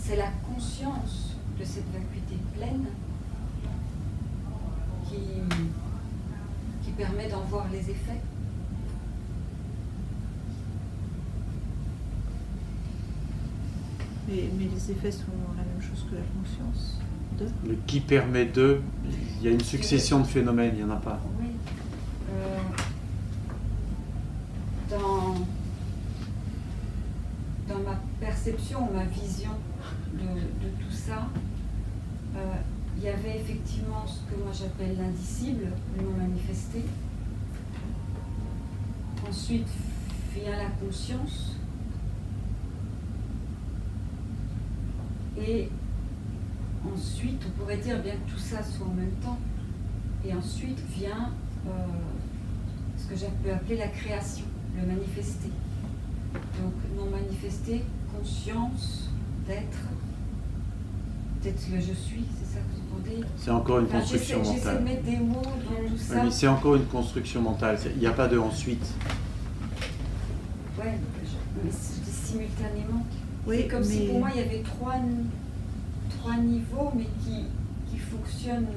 c'est la conscience de cette vacuité pleine qui permet d'en voir les effets. Mais les effets sont la même chose que la conscience de. Le qui permet de, il y a une succession de phénomènes, il n'y en a pas. Oui. Dans ma perception, ma vision de tout ça, il y avait effectivement ce que moi j'appelle l'indicible, le non manifesté. Ensuite vient la conscience. Et ensuite, on pourrait dire bien que tout ça soit en même temps. Et ensuite vient ce que je peux appeler la création, le manifesté. Donc non manifesté, conscience d'être, peut-être le je suis, c'est ça que vous entendez? C'est encore une construction J'essaie de mentale. mettre des mots dans tout ça. Oui, mais c'est encore une construction mentale, il n'y a pas de ensuite. Ouais, mais je dis simultanément. Oui, c'est comme mais... si pour moi il y avait trois niveaux, mais qui fonctionnent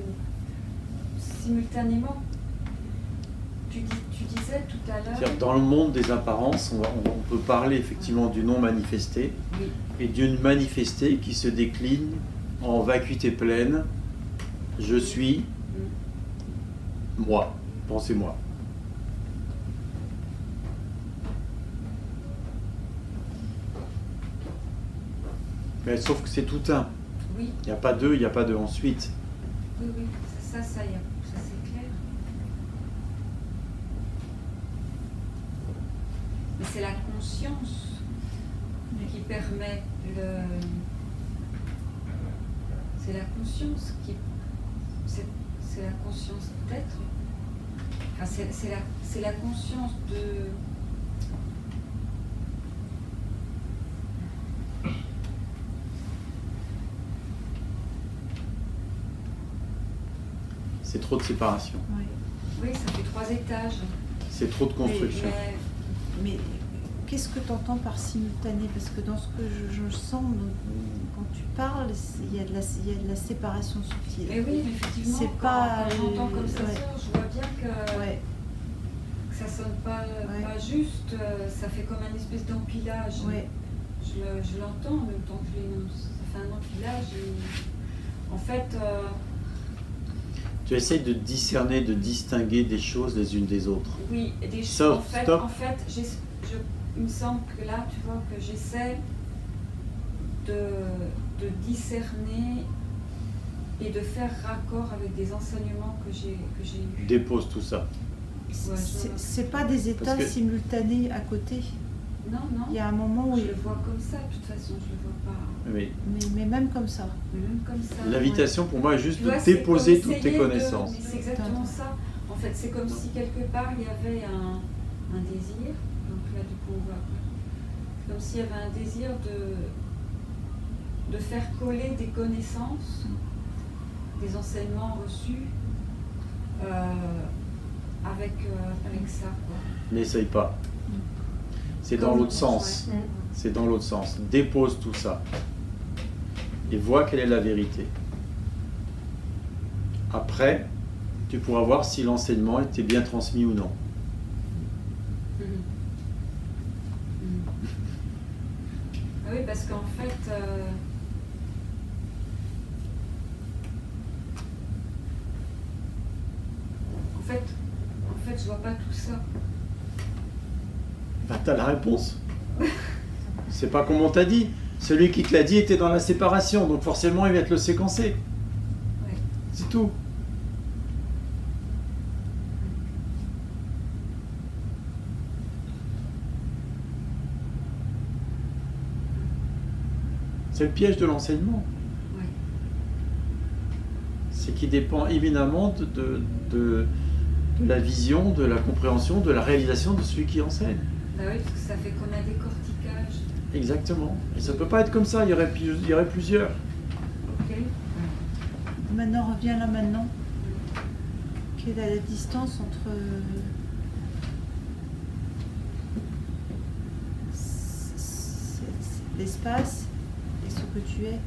simultanément. Tu disais tout à l'heure... Dans le monde des apparences, on peut parler effectivement du non manifesté, Oui. et d'une manifestée qui se décline en vacuité pleine. Je suis moi, pensez-moi. Mais sauf que c'est tout un. Oui. Il n'y a pas deux, il n'y a pas de ensuite. Oui, oui, ça c'est clair. Mais c'est la conscience qui permet le... C'est la conscience qui... C'est la conscience d'être. Enfin, c'est la conscience de... C'est trop de séparation. Oui. Oui, ça fait 3 étages. C'est trop de construction. Mais qu'est-ce que tu entends par simultané? Parce que dans ce que je sens, quand tu parles, il y a de la séparation subtile. Mais oui, effectivement, c'est pas... quand j'entends comme ça, ouais. je vois bien que, Ouais. que ça sonne pas juste, ça fait comme un espèce d'empilage. Ouais. Je l'entends en même temps que je l'énonce. Ça fait un empilage. Et... En fait... Tu essayes de discerner, de distinguer des choses les unes des autres. Oui, et des Stop, choses. stop. En fait, il me semble que là, tu vois, que j'essaie de discerner et de faire raccord avec des enseignements que j'ai eus. Dépose tout ça. Ouais, C'est pas des états simultanés à côté. Non, non. Il y a un moment où... Je le vois comme ça, de toute façon, je le vois pas. Oui. Mais même comme ça. Même comme ça. L'invitation pour moi est juste Tu vois, de déposer comme toutes tes connaissances. Mais c'est exactement ça. En fait, c'est comme si quelque part il y avait un désir. Donc là, du coup, on voit. C'est comme s'il y avait un désir de faire coller des connaissances, des enseignements reçus avec ça, quoi. N'essaye pas. C'est dans l'autre sens. Ouais. C'est dans l'autre sens. Dépose tout ça. Et vois quelle est la vérité. Après, tu pourras voir si l'enseignement était bien transmis ou non. Ah oui, parce qu'en fait... En fait, je vois pas tout ça. Bah, t'as la réponse. C'est pas comme on t'a dit. Celui qui te l'a dit était dans la séparation, donc forcément il va te le séquencer. Ouais. C'est tout. C'est le piège de l'enseignement. Ouais. C'est qu'il dépend éminemment de la vision, de la compréhension, de la réalisation de celui qui enseigne. Bah oui, parce que ça fait comme un décortiquage. Exactement. Et ça peut pas être comme ça, il y aurait plusieurs. Ok. Maintenant, reviens là maintenant. Quelle est la distance entre l'espace et ce que tu es.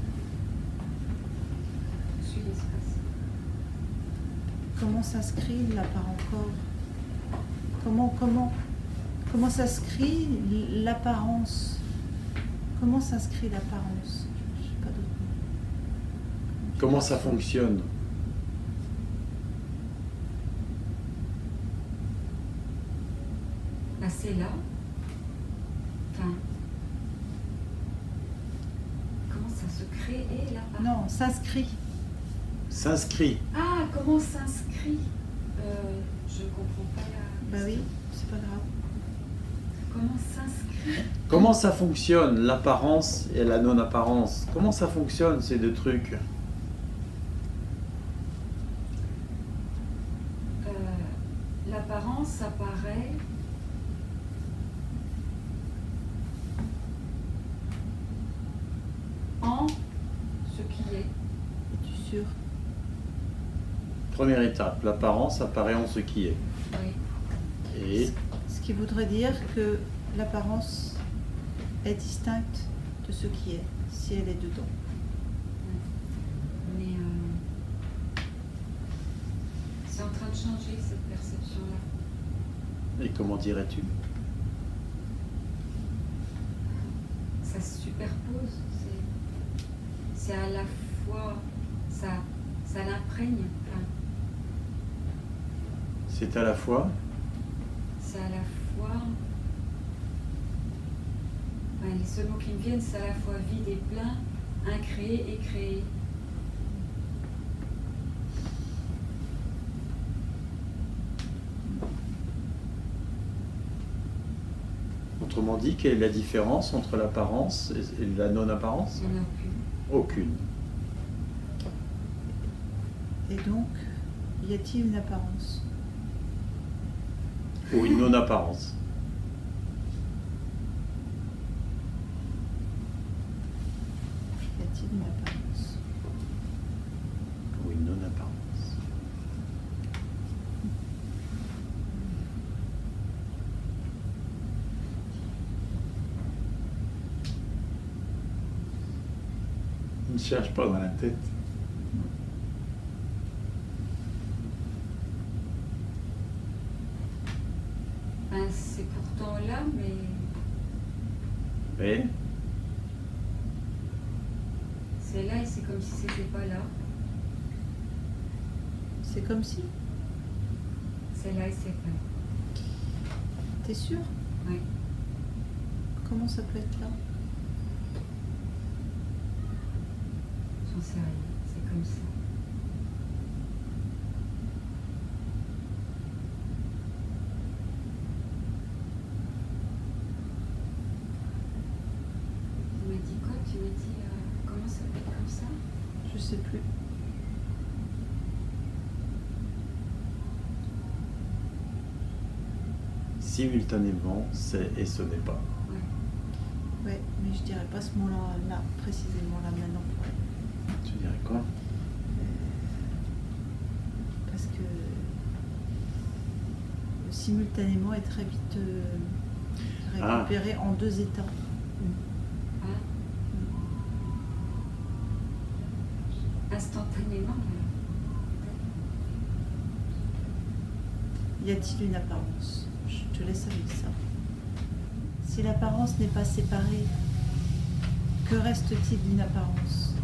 Je suis l'espace. Comment s'inscrit l'apparent corps? Comment s'inscrit l'apparence? Comment s'inscrit l'apparence? Je sais pas d'autre mot. Comment ça fonctionne? Là, c'est là. Enfin, comment ça se crée et l'apparence? Non, s'inscrit. S'inscrit. Ah, comment s'inscrit? Je comprends pas la. Bah oui, c'est pas grave. Comment s'inscrit? Comment ça fonctionne, l'apparence et la non-apparence? Comment ça fonctionne, ces deux trucs? L'apparence apparaît en ce qui est. Es-tu sûr? Première étape, l'apparence apparaît en ce qui est. Oui. Et Ce qui voudrait dire que l'apparence est distincte de ce qui est, si elle est dedans. Mais c'est en train de changer cette perception-là. Et comment dirais-tu? Ça se superpose. C'est à la fois. Ça l'imprègne. Enfin, C'est à la fois c'est à la fois. Enfin, les seuls mots qui me viennent, c'est à la fois vide et plein, incréé et créé. Autrement dit, quelle est la différence entre l'apparence et la non-apparence? Il n'y en a plus. Aucune. Et donc, y a-t-il une apparence? Ou une non-apparence. Y a-t-il une apparence? Ou une non-apparence. Ne cherche pas dans la tête. Ben, c'est pourtant là, mais Et c'est là et c'est comme si c'était pas là. C'est comme si? C'est là et c'est pas là. T'es sûr? Oui. Comment ça peut être là? J'en sais rien. C'est comme ça. Tu m'as dit quoi? Tu m'as dit comment ça peut être comme ça? Je sais plus. simultanément, c'est et ce n'est pas. Ouais. Ouais, mais je dirais pas ce mot-là, là, précisément là maintenant. Tu dirais quoi? Parce que simultanément est très vite récupéré en deux états. Hein? Instantanément. Y a-t-il une apparence? Je te laisse avec ça. Si l'apparence n'est pas séparée, que reste-t-il d'une apparence?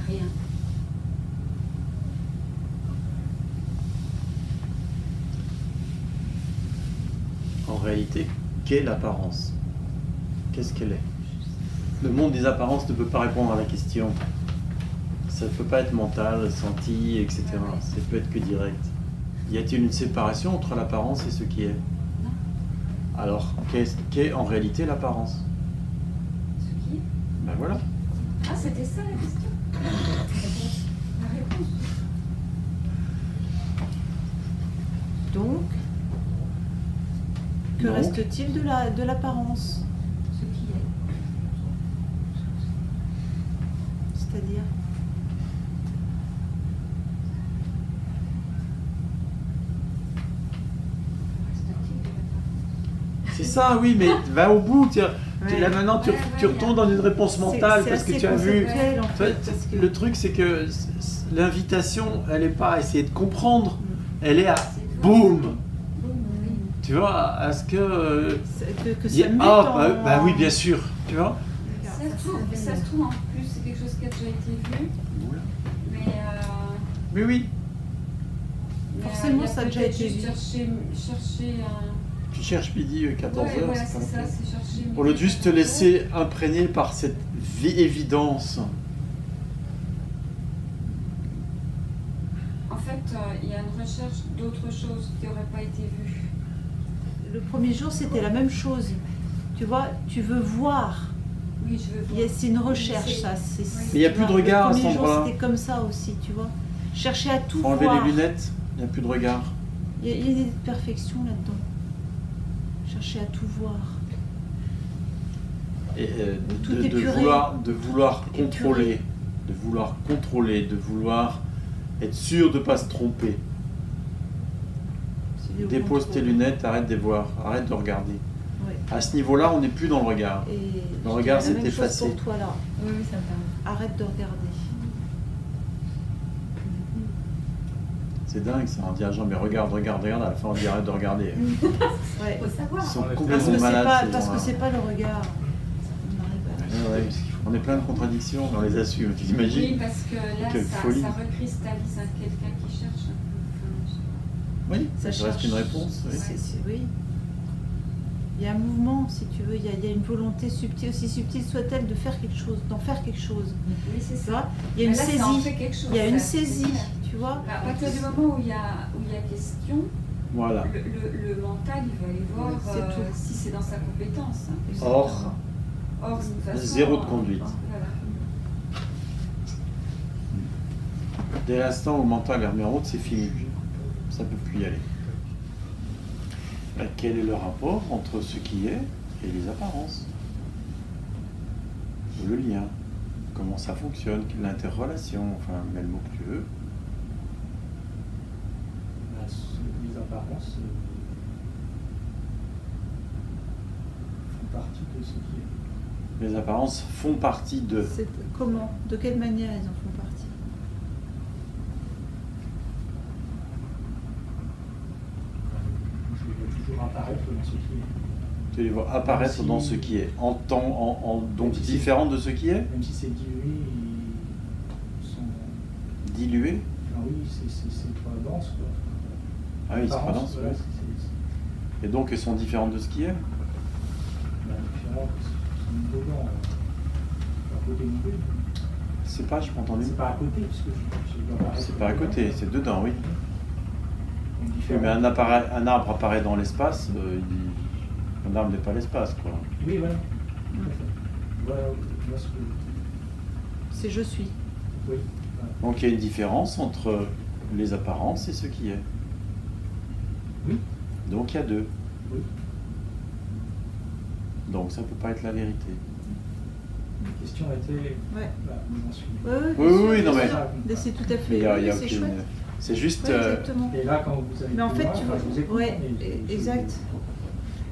Rien. En réalité, qu'est l'apparence? Qu'est-ce qu'elle est? Le monde des apparences ne peut pas répondre à la question. Ça ne peut pas être mental, senti, etc. Ça peut être que direct. Y a-t-il une séparation entre l'apparence et ce qui est? Non. Alors, qu'est en réalité l'apparence? Ce qui est. Ben voilà. Ah, c'était ça la question? La réponse. Donc, que Donc. reste-t-il de l'apparence? Ce qui est. C'est-à-dire? C'est ça, oui, mais va au bout. Ouais. Là maintenant, tu retombes dans une réponse mentale parce que tu as vu. conceptuel, en fait, parce que- Le truc, c'est que l'invitation, elle n'est pas à essayer de comprendre, elle est à boum. Tu vois, à ce que. Que y- ça mette ah, en... bah oui, bien sûr. Tu vois. Ça se trouve en plus, c'est quelque chose qui a déjà été vu, mais. Mais oui. mais, Forcément, il y ça a déjà peut-être été juste vu. chercher un. Tu cherches midi 14h. Ouais, voilà, c'est ça, c'est chercher. Au lieu de juste te laisser imprégner par cette évidence. En fait, il y a une recherche d'autres choses qui n'auraient pas été vues. Le premier jour, c'était la même chose. Tu vois, tu veux voir. Oui, je veux voir. C'est une recherche, ça. Oui. Mais il n'y a plus de regard à Le cet premier jour, endroit-là. c'était comme ça aussi, tu vois. Chercher à tout Faut enlever voir. les lunettes, il n'y a plus de regard. Il y a des perfections là-dedans. Chercher à tout voir. Et Tout de épuré. vouloir Épuré. contrôler, de vouloir être sûr de ne pas se tromper. C'est le Dépose tes contrôle. lunettes, arrête de voir, arrête de regarder. Ouais. À ce niveau-là, on n'est plus dans le regard. Et Le je regard dirais la s'est même chose effacé. pour toi là. Oui, ça me permet. Arrête de regarder. C'est dingue ça, on dit à Jean, mais regarde, à la fin on dit arrête de regarder. Ouais. Faut savoir. Ils sont Parce complètement que c'est malades pas, ces parce que gens-là. c'est pas le regard. On arrive à- Ouais, ouais, on est plein de contradictions, mais on les assume, tu Oui, t'imagines? parce que là, Quelle folie. ça recristallise quelqu'un qui cherche un peu. Enfin, je sais pas. Oui, ça reste cherche. une réponse. Oui. Oui. Il y a un mouvement, si tu veux, il y a une volonté subtile, aussi subtile soit-elle, de faire quelque chose, d'en faire quelque chose. Oui, c'est Tu ça. vois, il y a une Mais là, ça en saisie. fait quelque chose, Il y a une ça, c'est saisie, clair. tu vois. Bah, à partir du moment où il y a question, Voilà. le mental, il va aller voir C'est tout. si c'est dans sa compétence. Or, Or, de toute façon, zéro de conduite. Voilà. Dès l'instant où le mental est remis en route, c'est fini. Ça ne peut plus y aller. Quel est le rapport entre ce qui est et les apparences? Le lien. Comment ça fonctionne? L'interrelation, enfin, mets le mot que tu veux. Les apparences font partie de ce qui est. Les apparences font partie de. Comment? De quelle manière ils en font partie? Je les vois toujours apparaître dans ce qui est. Tu les vois apparaître Si- dans ce qui est, donc Si- différent de ce qui est, Même si c'est dilué, ils sont. dilué. Ah oui, c'est pas dense, quoi. Ah oui, c'est pas Apparence, dense, voilà, oui. Et donc elles sont différentes de ce qui est. Différents, ils sont dedans. À côté du but. C'est pas, je m'ai entendu. C'est pas à côté, parce que je dois apparaître C'est pas à côté, dedans. c'est dedans, oui. Donc, Oui, différents. mais un arbre apparaît dans l'espace, un arbre n'est pas l'espace, quoi. Oui, voilà. Tout à fait. Voilà ce que. C'est je suis. Oui. Voilà. Donc il y a une différence entre les apparences et ce qui est. Oui. Donc il y a deux. Oui. Donc ça ne peut pas être la vérité. La question était. Ouais. Bah, vous en suivez. Ouais, Oui, bien sûr, oui, non, bien mais- sûr. Mais c'est tout à fait. Mais il y a, oui, il y a c'est aucune- chouette. C'est juste. Ouais, exactement. Et là, quand vous avez Mais en plus fait, loin, tu enfin, vois, je vous écoute, ouais, mais exact.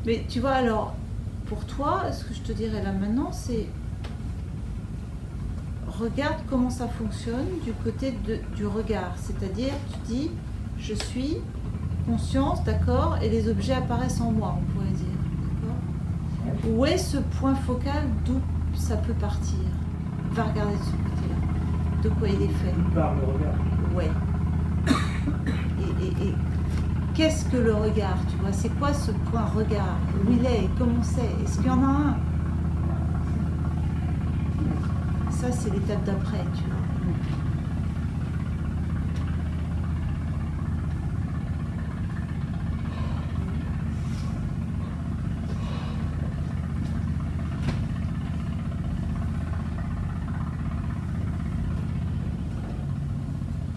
Mais tu vois, alors, pour toi, ce que je te dirais là maintenant, c'est regarde comment ça fonctionne du côté du regard. C'est-à-dire, tu dis, je suis conscience, d'accord, et les objets apparaissent en moi, on pourrait dire. D'accord. Ouais. Où est ce point focal d'où ça peut partir? Va regarder de ce côté-là. De quoi il est fait? Par le regard. Ouais. Et qu'est-ce que le regard, tu vois? C'est quoi ce point regard? Où il est? Comment c'est? Est-ce qu'il y en a un? Ça, c'est l'étape d'après, tu vois.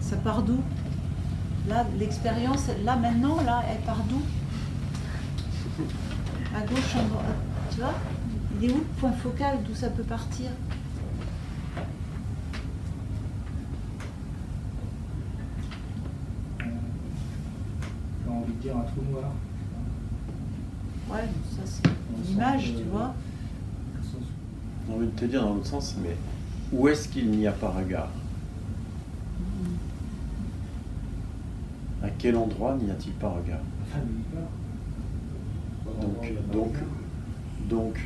Ça part d'où? Là, l'expérience, là, maintenant, là, elle part d'où? À gauche, en bas. Tu vois? Il est où le point focal d'où ça peut partir? J'ai envie de dire un trou noir. Ouais, ça c'est l'image, tu vois. J'ai envie de te dire dans l'autre sens, mais où est-ce qu'il n'y a pas regard? À quel endroit n'y a-t-il pas regard? Enfin, nulle part. Donc,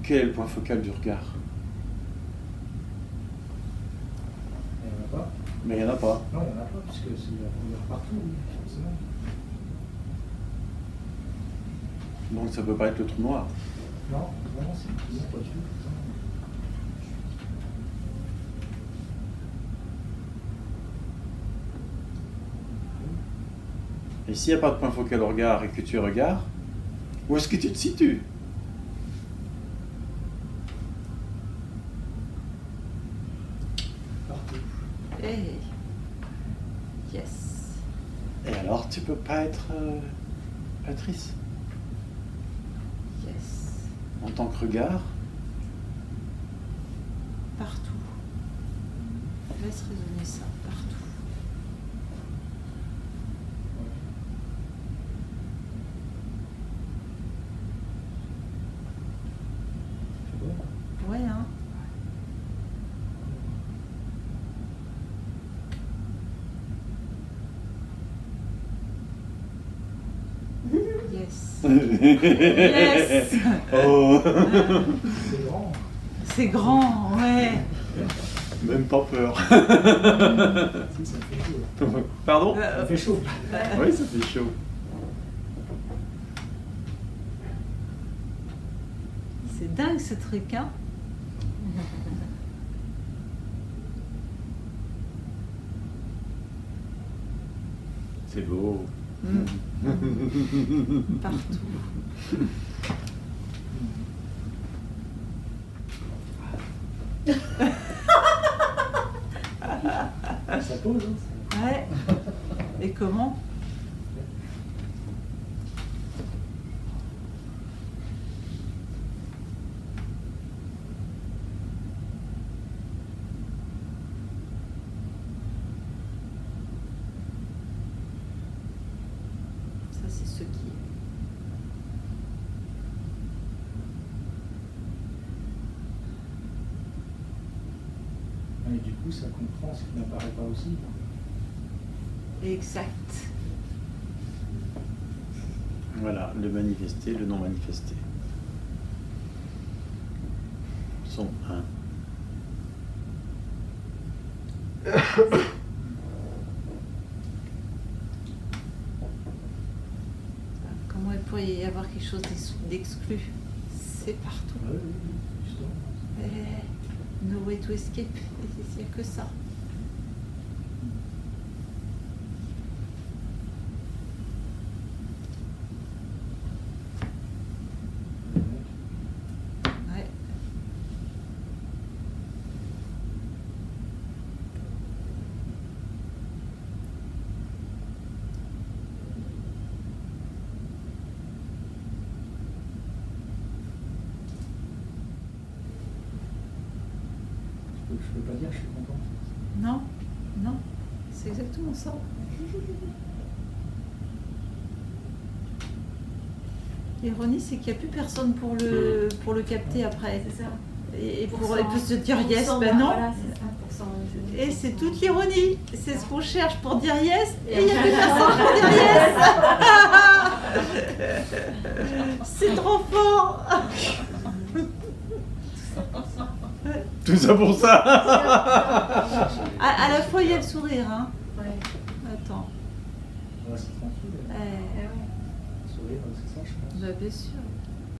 quel est le point focal du regard? Il n'y en a pas. Mais il n'y en a pas. Non, il n'y en a pas, puisque c'est la première partout, oui, forcément. Donc ça peut pas être le trou noir. Non, non, c'est une voiture. Et s'il n'y a pas de point focal au regard et que tu regardes, où est-ce que tu te situes? Partout. Hey. Yes. Et alors tu peux pas être Patrice Yes. en tant que regard? Partout. Laisse résonner ça, partout. C'est bon. Ouais, hein. Yes. Yes. Oh. C'est grand. C'est grand, ouais. Même pas peur. Si, ça fait chaud. Pardon? Ça fait chaud. Oui, ça fait chaud. C'est dingue ce truc, hein. C'est beau. Partout. Ça pose, hein. Ouais. Et comment? Ça, c'est ce qui est. Et du coup, ça comprend ce qui n'apparaît pas aussi. Exact. Voilà, le manifesté, le non manifesté sont un. Comment il pourrait y avoir quelque chose d'exclu? C'est partout. Oui, justement. No way to escape. Il n'y a que ça. Ouais. Je peux pas dire que je suis content. Non, non, c'est exactement ça. L'ironie, c'est qu'il n'y a plus personne pour le capter après. C'est ça. Et pour il peut se dire yes, ben non. Voilà, c'est 1%. Et c'est toute l'ironie. C'est ce qu'on cherche pour dire yes, et il n'y a plus personne pour dire yes. C'est trop fort. Tout ça pour ça. À la fois, il y a le sourire. Hein. Ouais. Ouais, c'est tranquille. Ouais. Ah ouais. Sourire, c'est ça, je pense. Bah, bien sûr.